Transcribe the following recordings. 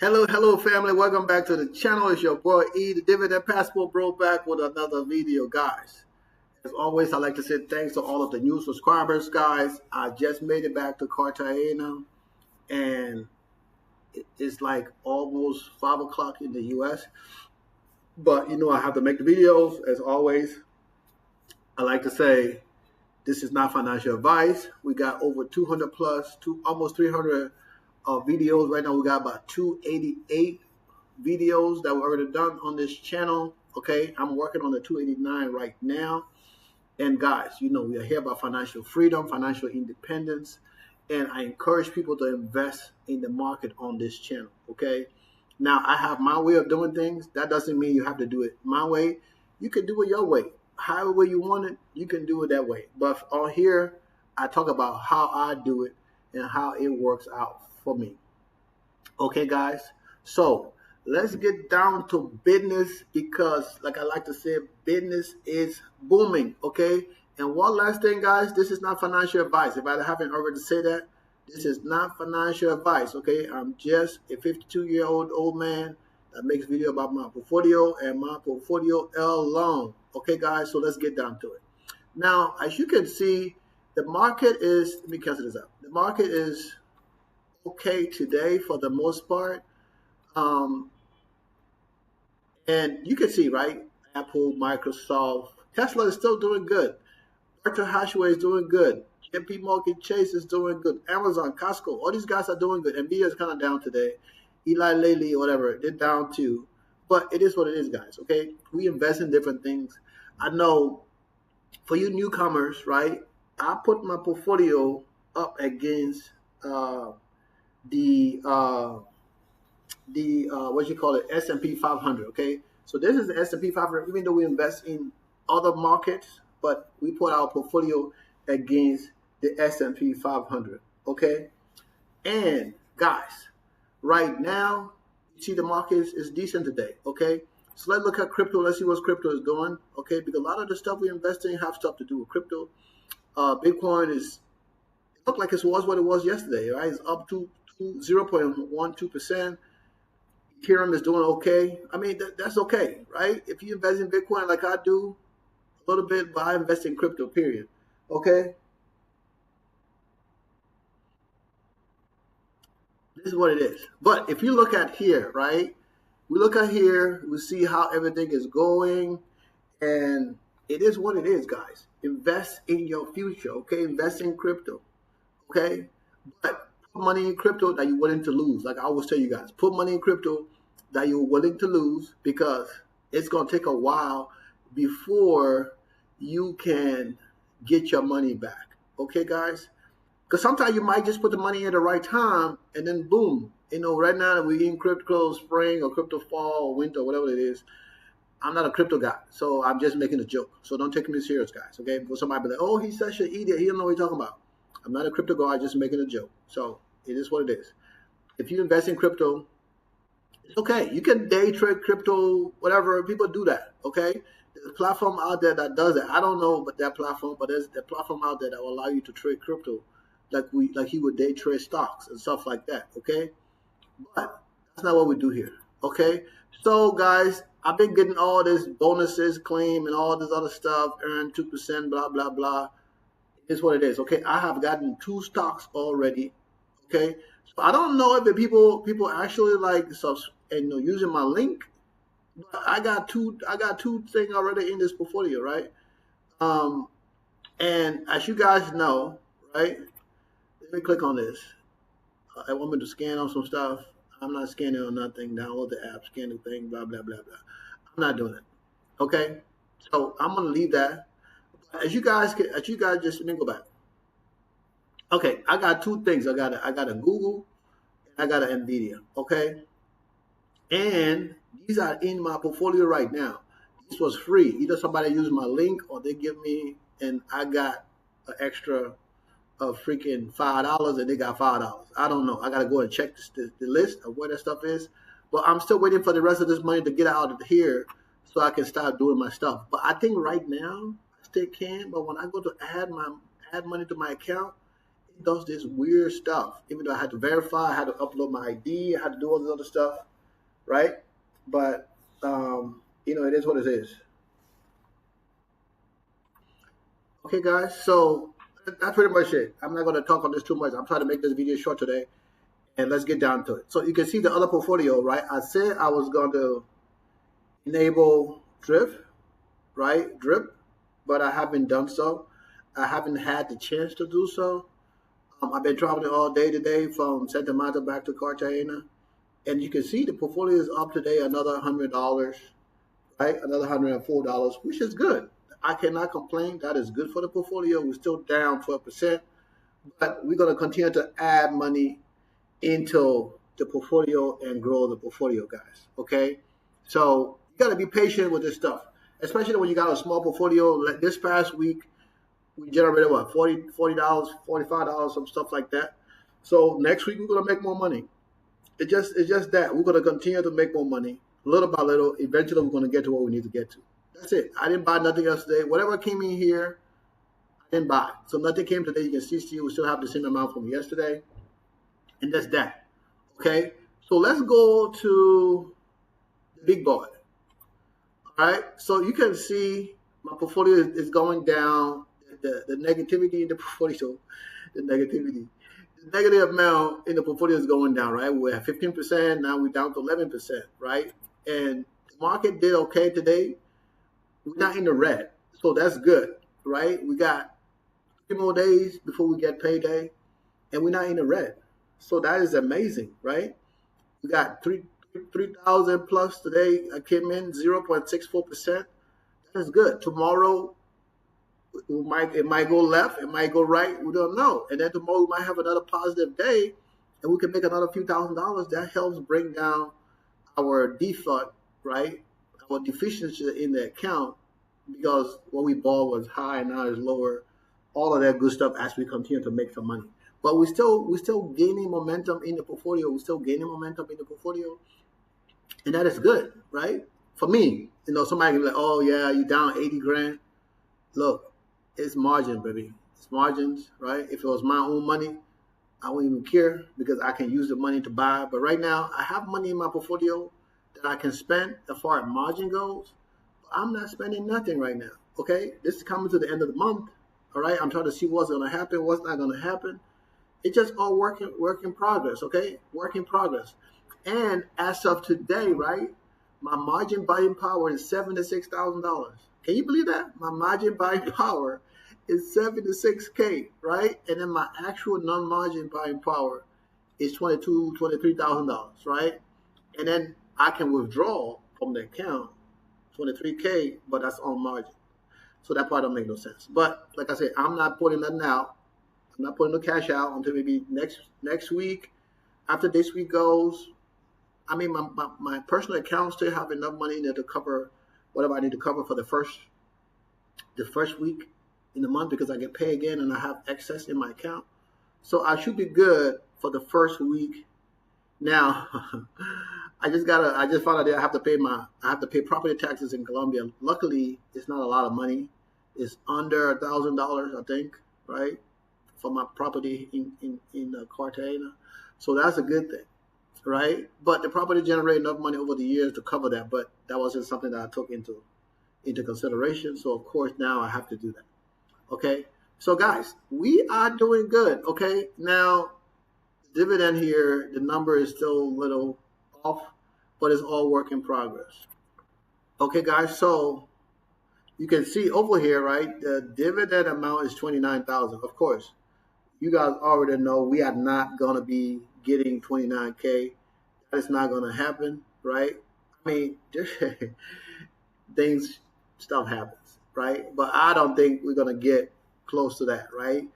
Hello, family. Welcome back to the channel. It's your boy E, the Dividend Passport Bro, back with another video, guys. As always, I'd like to say thanks to all of the new subscribers, guys. I just made it back to Cartagena, and it's like almost 5 o'clock in the U.S. But I have to make the videos. As always, I like to say this is not financial advice. We got over 200 plus, almost 300 videos. Right now, we got about 288 videos that were already done on this channel. Okay, I'm working on the 289 right now. And guys, we are here about financial freedom, financial independence, and I encourage people to invest in the market on this channel. Okay, now I have my way of doing things. That doesn't mean you have to do it my way. You can do it your way. However way you want it, you can do it that way. But on here, I talk about how I do it and how it works out for me. Okay, guys, so let's get down to business because, like I like to say, business is booming. Okay, and one last thing, guys, this is not financial advice. If I haven't already said that, this is not financial advice. Okay, I'm just a 52-year-old man that makes video about my portfolio and my portfolio alone. Okay, guys, so let's get down to it. Now, as you can see, the market is, let me cancel this out. The market is okay today for the most part. And you can see, right? Apple, Microsoft, Tesla is still doing good. Berkshire Hathaway is doing good. JP Morgan Chase is doing good. Amazon, Costco, all these guys are doing good. Nvidia is kind of down today. Eli Lilly, whatever, they're down too. But it is what it is, guys. Okay, we invest in different things. I know for you newcomers, right? I put my portfolio up against the what you call it, S&P 500. Okay, so this is the S&P 500. Even though we invest in other markets, but we put our portfolio against the S&P 500. Okay, and guys, right now you see the market is decent today. Okay, so let's look at crypto. Let's see what crypto is doing. Okay, because a lot of the stuff we invest in have stuff to do with crypto. Bitcoin is look like it was what it was yesterday, right? It's up to 0.12%. Ethereum is doing okay. I mean, that's okay, right? If you invest in Bitcoin like I do, a little bit, but I invest in crypto, period. Okay? This is what it is. But if you look at here, right? We look at here, we see how everything is going, and it is what it is, guys. Invest in your future, okay? Invest in crypto, okay? But put money in crypto that you're willing to lose. Like I always tell you guys, put money in crypto that you're willing to lose because it's going to take a while before you can get your money back. Okay, guys? Because sometimes you might just put the money in at the right time and then boom. Right now we're in crypto spring or crypto fall or winter, whatever it is. I'm not a crypto guy, so I'm just making a joke. So don't take me serious, guys, okay? Because somebody be like, oh, he's such an idiot. He don't know what he's talking about. I'm not a crypto guy, just making a joke. So it is what it is. If you invest in crypto, it's okay. You can day trade crypto, whatever. People do that, okay? There's a platform out there that does it. I don't know about that platform, but there's a platform out there that will allow you to trade crypto like you would day trade stocks and stuff like that, okay? But that's not what we do here, okay? So, guys, I've been getting all this bonuses, claim, and all this other stuff, earn 2%, blah, blah, blah. It's what it is, okay? I have gotten 2 stocks already, okay? So I don't know if the people actually like using my link, but I got two things already in this portfolio, right? And as you guys know, right? Let me click on this. I want me to scan on some stuff. I'm not scanning on nothing. Download the app, scan the thing, blah, blah, blah, blah. I'm not doing it. Okay? So I'm gonna leave that. As you guys just let me go back. Okay, I got 2 things. I got a Google and I got an Nvidia. Okay? And these are in my portfolio right now. This was free. Either somebody used my link or they give me, and I got an extra of freaking $5 and they got $5. I don't know. I got to go and check the list of where that stuff is. But I'm still waiting for the rest of this money to get out of here so I can start doing my stuff. But I think right now I still can. But when I go to add money to my account, it does this weird stuff. Even though I had to verify, I had to upload my ID, I had to do all this other stuff, right? But it is what it is. Okay, guys. So that's pretty much it. I'm not going to talk on this too much. I'm trying to make this video short today, and let's get down to it. So you can see the other portfolio, right? I said I was going to enable drift, right? Drip, but I haven't done so. I haven't had the chance to do so. I've been traveling all day today from Santa Marta back to Cartagena, and you can see the portfolio is up today another $100, right? Another $104, which is good. I cannot complain. That is good for the portfolio. We're still down 12%, but we're going to continue to add money into the portfolio and grow the portfolio, guys. Okay, so you got to be patient with this stuff, especially when you got a small portfolio. Like this past week, we generated what, $40, $45, some stuff like that. So next week we're gonna make more money. It's just that we're gonna continue to make more money, little by little. Eventually, we're gonna get to what we need to get to. That's it. I didn't buy nothing yesterday. Whatever came in here, I didn't buy. So nothing came today. You can see we still have the same amount from yesterday, and that's that. Okay. So let's go to the big boy. All right. So you can see my portfolio is going down. The negativity in the portfolio, the negative amount in the portfolio is going down, right? We're at 15%. Now we're down to 11%, right? And the market did okay today. We're not in the red. So that's good, right? We got 3 more days before we get payday, and we're not in the red. So that is amazing, right? We got 3,000 plus today. I came in 0.64%. That's good. Tomorrow, it might go left, it might go right, we don't know. And then tomorrow we might have another positive day, and we can make another few $1,000s. That helps bring down our default, right? Our deficiency in the account, because what we bought was high and now is lower. All of that good stuff as we continue to make some money. But we're still gaining momentum in the portfolio. We're still gaining momentum in the portfolio, and that is good, right? For me, somebody can be like, "Oh yeah, you down 80 grand." Look, it's margin, baby. It's margins, right? If it was my own money, I wouldn't even care because I can use the money to buy. But right now, I have money in my portfolio that I can spend as far as margin goes. But I'm not spending nothing right now, okay? This is coming to the end of the month, all right? I'm trying to see what's going to happen, what's not going to happen. It's just all work in progress, okay? Work in progress. And as of today, right, my margin buying power is $76,000. Can you believe that? My margin buying power is 76K, right? And then my actual non-margin buying power is $23,000, right? And then I can withdraw from the account 23K, but that's on margin. So that part don't make no sense. But like I said, I'm not putting nothing out. I'm not putting no cash out until maybe next week. After this week goes, I mean, my personal account still have enough money in there to cover whatever I need to cover for the first week in the month, because I get paid again and I have excess in my account. So I should be good for the first week. Now, I just found out that I have to pay property taxes in Colombia. Luckily, it's not a lot of money. It's under $1,000, I think, right, for my property in Cartagena. So that's a good thing, right? But the property generated enough money over the years to cover that. But that wasn't something that I took into consideration. So of course now I have to do that. Okay. So guys, we are doing good. Okay. Now, dividend here, the number is still a little off, but it's all work in progress. Okay, guys. So you can see over here, right? The dividend amount is 29,000. Of course, you guys already know we are not gonna be getting 29K. That is not gonna happen, right? I mean, stuff happens, right? But I don't think we're gonna get close to that, right?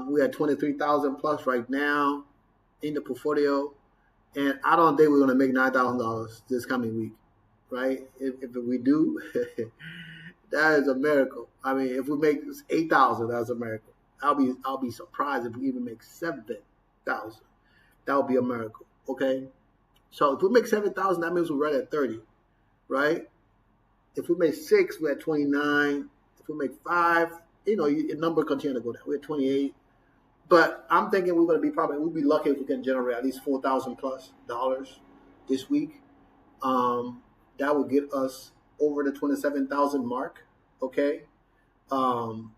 We at 23,000 plus right now in the portfolio, and I don't think we're gonna make $9,000 this coming week, right? If we do, that is a miracle. I mean, if we make 8,000, that's a miracle. I'll be surprised if we even make 7,000. That would be a miracle. Okay, so if we make 7,000, that means we're right at 30, right? If we make 6, we're at 29. If we make 5, your number continue to go down. We're at 28. But I'm thinking we'll be lucky if we can generate at least $4,000+ this week. Um, that will get us over the 27,000 mark. Okay. Um,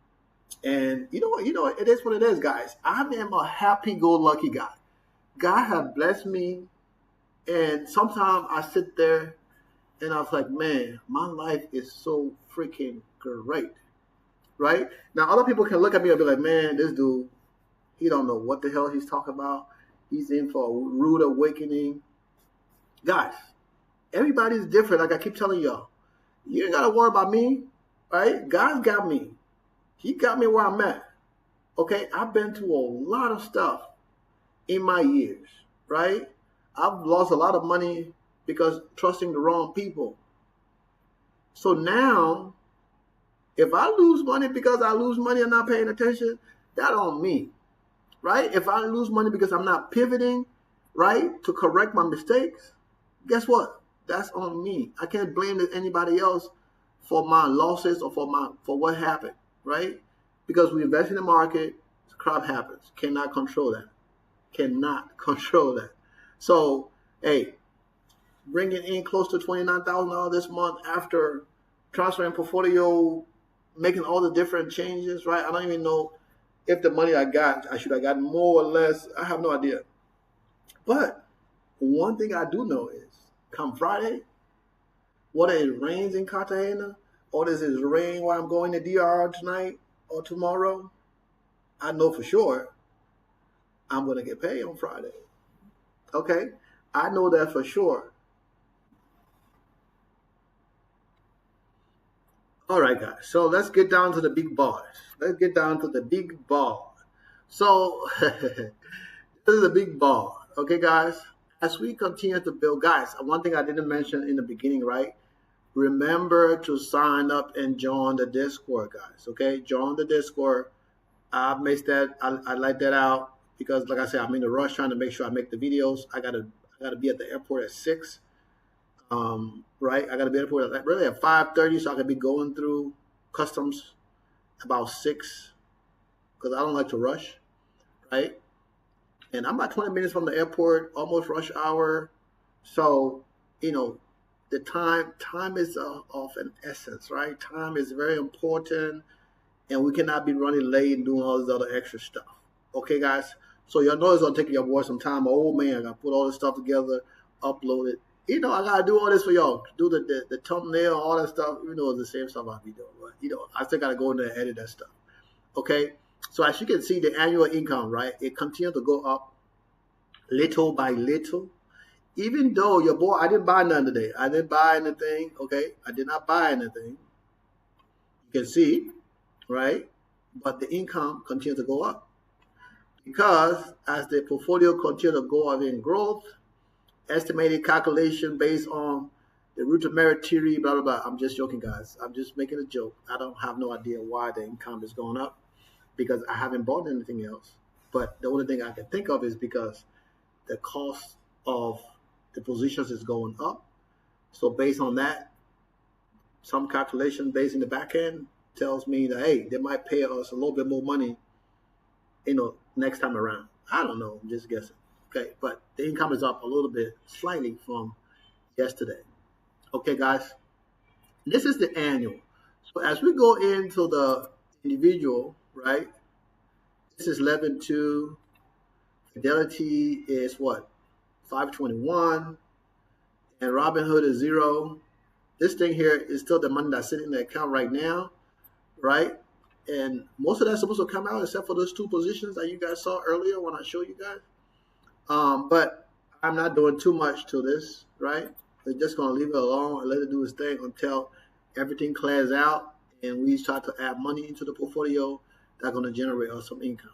and you know what, it is what it is, guys. I am a happy-go-lucky guy. God has blessed me, and sometimes I sit there and I was like, man, my life is so freaking great, right? Now, other people can look at me and be like, man, this dude, he don't know what the hell he's talking about. He's in for a rude awakening. Guys, everybody's different. Like I keep telling y'all, you ain't got to worry about me, right? God got me. He got me where I'm at. Okay, I've been through a lot of stuff in my years, right? I've lost a lot of money because trusting the wrong people. So now, if I lose money because I lose money and not paying attention, that on me, right? If I lose money because I'm not pivoting, right, to correct my mistakes, guess what? That's on me. I can't blame anybody else for my losses or for what happened, right? Because we invest in the market, crap happens. Cannot control that. Cannot control that. So, hey, bringing in close to $29,000 this month after transferring portfolio, making all the different changes, right? I don't even know if the money I should have gotten more or less. I have no idea. But one thing I do know is, come Friday, whether it rains in Cartagena or does it rain while I'm going to DR tonight or tomorrow, I know for sure I'm going to get paid on Friday. Okay? I know that for sure. All right, guys. So let's get down to the big bars. Let's get down to the big bar. So this is a big bar. Okay, guys. As we continue to build, guys, one thing I didn't mention in the beginning, right? Remember to sign up and join the Discord, guys. Okay, join the Discord. I missed that. I like that out because, like I said, I'm in a rush trying to make sure I make the videos. I gotta be at the airport at 6. Right? I gotta be at the airport really at 5:30, so I can be going through customs about 6 because I don't like to rush, right? And I'm about 20 minutes from the airport, almost rush hour. So, you know, the time is of an essence, right? Time is very important, and we cannot be running late and doing all this other extra stuff. Okay, guys? So y'all know it's gonna take your boy some time. Oh man, I gotta put all this stuff together, upload it. I gotta do all this for y'all. Do the thumbnail, all that stuff. It's the same stuff I'll be doing. But I still gotta go in there and edit that stuff. Okay? So as you can see, the annual income, right? It continues to go up little by little. Even though your boy, I didn't buy none today. I didn't buy anything. Okay? I did not buy anything. You can see, right? But the income continues to go up. Because as the portfolio continues to go up in growth, estimated calculation based on the root of merit theory, blah, blah, blah. I'm just joking, guys. I'm just making a joke. I don't have no idea why the income is going up because I haven't bought anything else. But the only thing I can think of is because the cost of the positions is going up. So based on that, some calculation based in the back end tells me that, hey, they might pay us a little bit more money, next time around. I don't know. I'm just guessing. Okay, but the income is up a little bit, slightly from yesterday. Okay, guys, this is the annual. So as we go into the individual, right, this is 11.2. Fidelity is what? 521. And Robinhood is 0. This thing here is still the money that's sitting in the account right now, right? And most of that's supposed to come out except for those 2 positions that you guys saw earlier when I showed you guys. But I'm not doing too much to this, right? We're just going to leave it alone and let it do its thing until everything clears out and we start to add money into the portfolio that's going to generate us some income,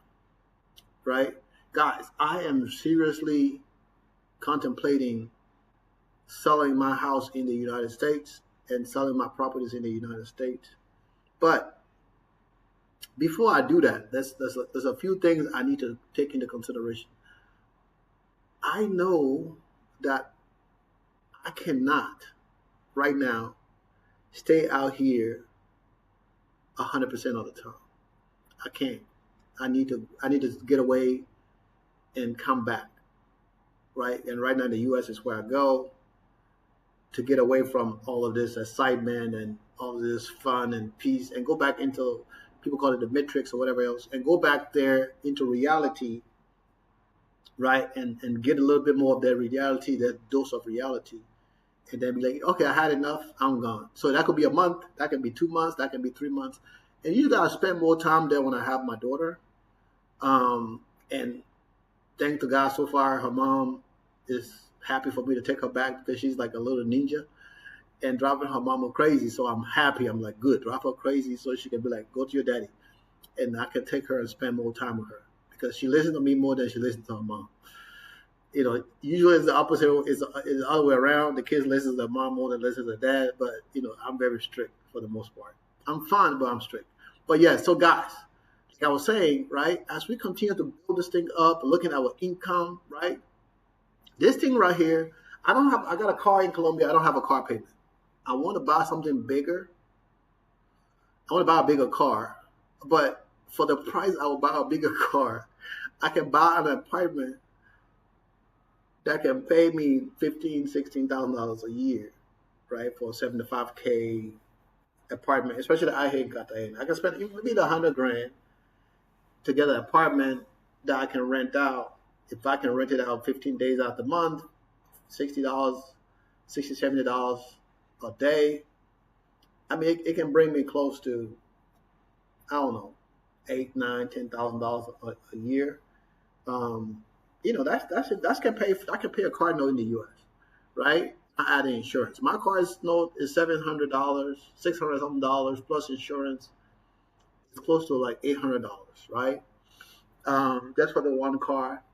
right? Guys, I am seriously contemplating selling my house in the United States and selling my properties in the United States. But before I do that, there's a few things I need to take into consideration. I know that I cannot right now stay out here 100% of the time. I can't. I need to get away and come back, right? And right now in the U.S. is where I go to get away from all of this excitement and all of this fun and peace, and go back into, people call it the matrix or whatever else, and go back there into reality, right? And get a little bit more of that reality, that dose of reality, and then be like, okay, I had enough, I'm gone. So that could be a month, that can be 2 months, that can be 3 months, and you gotta spend more time there when I have my daughter. And thank to God, so far her mom is happy for me to take her back, because she's like a little ninja and driving her mama crazy. So I'm happy. I'm like, good, drive her crazy so she can be like, go to your daddy, and I can take her and spend more time with her, because she listens to me more than she listens to her mom. You know, usually it's the opposite. It's the other way around. The kids listen to their mom more than listen to their dad. But you know, I'm very strict for the most part. I'm fun, but I'm strict. But yeah, so guys, like I was saying, right, as we continue to build this thing up, looking at our income, right, this thing right here, I got a car in Colombia. I don't have a car payment. I want to buy something bigger. I want to buy a bigger car, but for the price I will buy a bigger car, I can buy an apartment that can pay me $15,000-$16,000 a year, right, for a 75K apartment, especially the I hate Cartagena. I can spend maybe $100,000 to get an apartment that I can rent out. If I can rent it out 15 days out the month, $60, $70 a day. I mean, it can bring me close to, I don't know, $8,000, $9,000, $10,000 a year. You know, that can pay a car note in the U.S., right? I add insurance. My car's note is $700, $600 something dollars plus insurance. It's close to like $800, right? That's for the one car.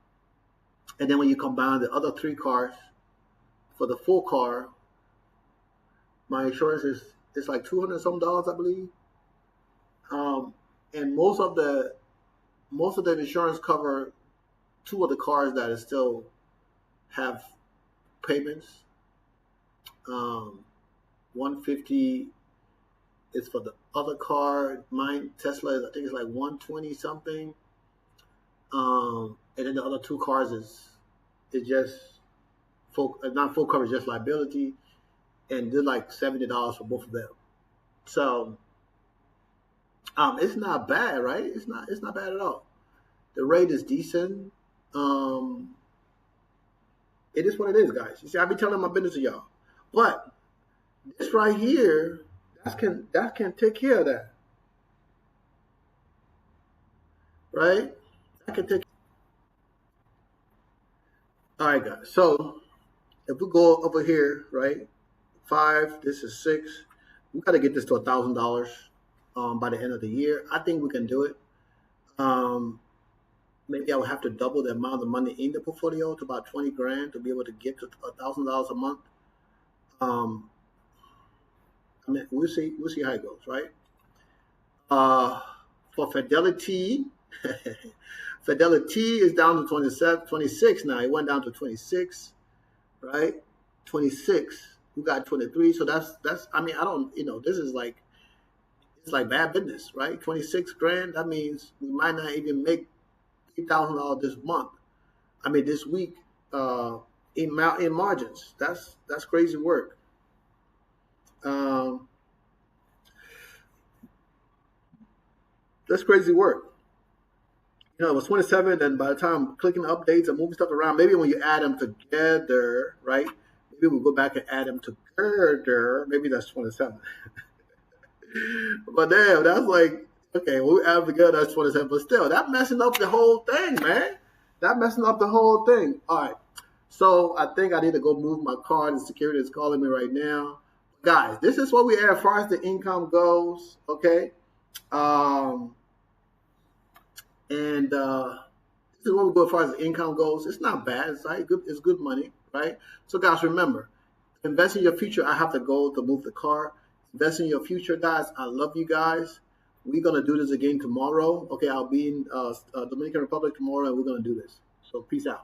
And then when you combine the other 3 cars for the full car, my insurance is like $200 some dollars, I believe. And most of the insurance cover 2 of the cars that still have payments. 150 is for the other car. Mine, Tesla, I think it's like 120 something. And then the other 2 cars is just not full coverage, just liability, and they're like $70 for both of them. So it's not bad, right? It's not bad at all. The rate is decent. It is what it is, guys. You see, I be telling my business to y'all, but this right here, that can take care of that, right? That can take. All right, guys. So if we go over here, right, 5, this is 6. We got to get this to $1,000 by the end of the year. I think we can do it. Maybe I would have to double the amount of money in the portfolio to about $20,000 to be able to get to $1,000 a month. I mean, we'll see how it goes, right? For Fidelity, Fidelity is down to 26 now. It went down to 26, right? 26. We got 23. So that's. I mean, I don't. You know, this is like, it's like bad business, right? $26,000. That means we might not even make $8,000 this month. I mean, this week in margins. That's crazy work. That's crazy work. You know, it was 27, and by the time clicking updates and moving stuff around, maybe when you add them together, right? Maybe we'll go back and add them together. Maybe that's 27. But damn, that's like, okay, when we add them together, that's 27. But still, that messing up the whole thing, man. That messing up the whole thing. All right. So I think I need to go move my card, and security is calling me right now. Guys, this is what we add as far as the income goes, okay? And this is what we go as far as the income goes. It's not bad. It's like good. It's good money, right? So guys, remember, invest in your future. I have to go to move the car. Invest in your future, guys. I love you guys. We're gonna do this again tomorrow. Okay, I'll be in Dominican Republic tomorrow, and we're gonna do this. So peace out.